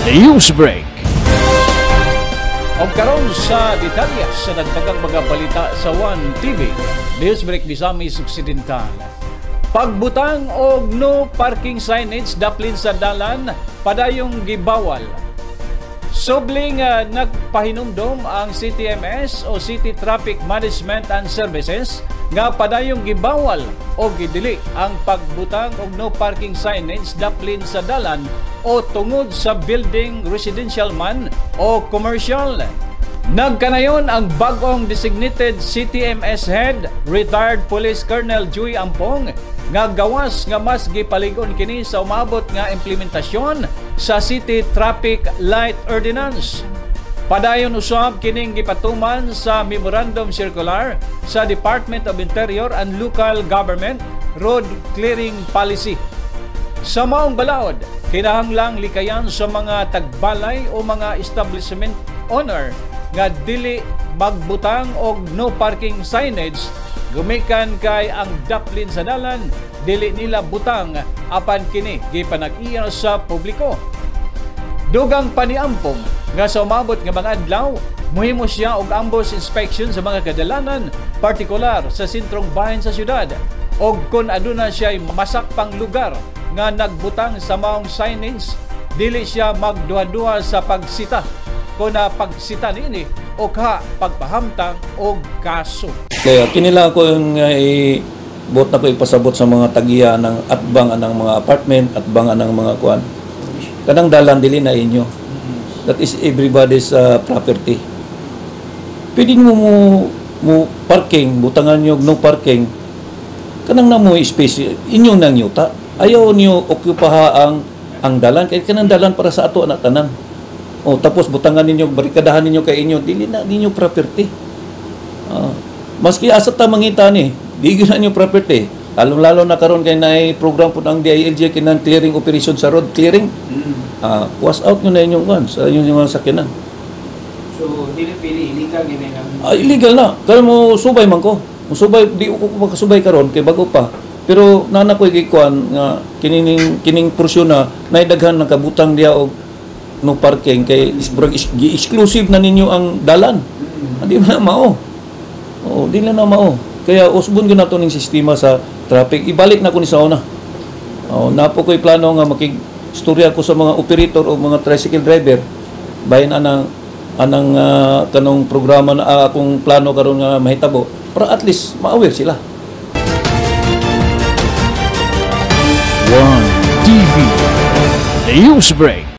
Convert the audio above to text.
Newsbreak. O karon sa detalye sa nagtagang mga balita sa 1TV, Newsbreak Misamis Occidental. Pagbutang og no parking signage daplin sa dalan padayong gibawal. Subling nagpahinumdom ang CTMS o City Traffic Management and Services nga padayong gibawal o gidili ang pagbutang og no parking signage daplin sa dalan o tungod sa building residential man o commercial. Nagkanayon ang bagong designated CTMS head, retired Police Colonel Joy Ampong, nga gawas nga mas gipaligon kini sa umabot nga implementasyon sa City Traffic Light Ordinance. Padayon usab kining gipatuman sa Memorandum Circular sa Department of Interior and Local Government Road Clearing Policy. Sa maong balaod, kinahanglang likayan sa mga tagbalay o mga establishment owner nga dili magbutang og no parking signage gumikan kay ang daplin sa dalan dili nila butang apan kini gipanag-iya sa publiko. Dugang paniampong nga sa umabot nga mga adlaw muhimo siya og ambush inspection sa mga kadalanan, partikular sa sentrong bahin sa syudad, og kun aduna siya masakpang lugar nga nagbutang sa maong signage dili siya magduha-duha sa pagsita kung na pagsita nini o ka pagpahamtang o kaso. Kaya kinila ko yung bot na ko ipasabot sa mga tagiya ng atbang ng mga apartment, atbang ng mga kuan. Kanang dalan dili na inyo. That is everybody's property. Pwede mo parking, butangan nyo no parking. Kanang na mo space inyong nang yuta. Ayaw niyo okupaha ang dalan kay kanang dalan para sa ato na tanan. O tapos butangan ninyo, barikadahan ninyo kay inyo, dili na ninyo property. Maski asa ta mangita ni, di gyud ninyo property. Lalo na karon kay naay program po ng DILG kinang clearing operation sa road clearing. Was out nyo na inyong one sa inyong mga sakyanan. So dili pili illegal gini nga. Illegal na. Kaya mo subay man ko. Musubay di ko makasubay karon kay bago pa. Pero nana ko gikuan nga kining porsyon na naidaghan nakabutang diya og no parking kay exclusive na ninyo ang dalan. Di na mao. Oh, di na mao. Kaya usbon gyud nato ning sistema sa traffic. Ibalik na ko ni sa una. Oh, napo ko'y plano nga makigstorya ko sa mga operator o mga tricycle driver bahin anang kanong programa na akong plano karon nga mahitabo para at least ma-aware sila. 1TV Newsbreak.